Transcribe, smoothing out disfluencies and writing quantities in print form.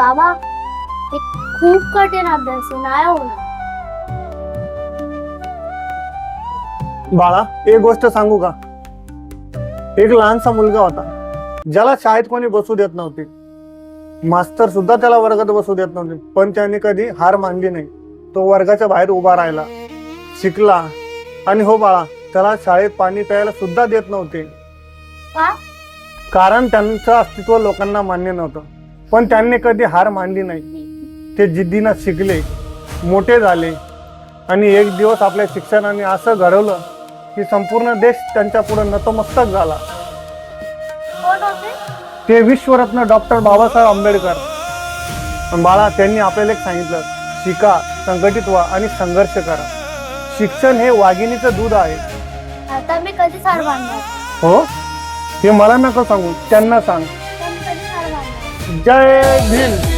बाबा हे खूप कठीण अभ्यास आहे, नाही होणार. बाळा, एक गोष्ट सांगू का? एक लहानसा मुलगा होता ज्याला शाळेत कोणी बसू देत नव्हते. मास्तर सुद्धा त्याला वर्गात बसू देत नव्हते, पण त्याने कधी हार मानली नाही. तो वर्गाच्या बाहेर उभा राहिला, शिकला. आणि हो बाळा, त्याला शाळेत पाणी प्यायला सुद्धा देत नव्हते, का? कारण त्यांचं अस्तित्व लोकांना मान्य नव्हतं. पण त्यांनी कधी हार मानली नाही. ते जिद्दीनं शिकले, मोठे झाले आणि एक दिवस आपल्या शिक्षणाने असं घडवलं की संपूर्ण देश त्यांच्या पुढे नतमस्तक झाला. कोण होते? ते विश्वरत्न डॉक्टर बाबासाहेब आंबेडकर. पण बाळा, त्यांनी आपल्याला एक सांगितलं, शिका, संघटित व्हा आणि संघर्ष करा. शिक्षण हे वाघिणीचं दूध आहे. आता मी कधी हार मानणार? हो, हे मला नको सांगू, त्यांना सांग. पण कधी हार मानणार? जय भीम.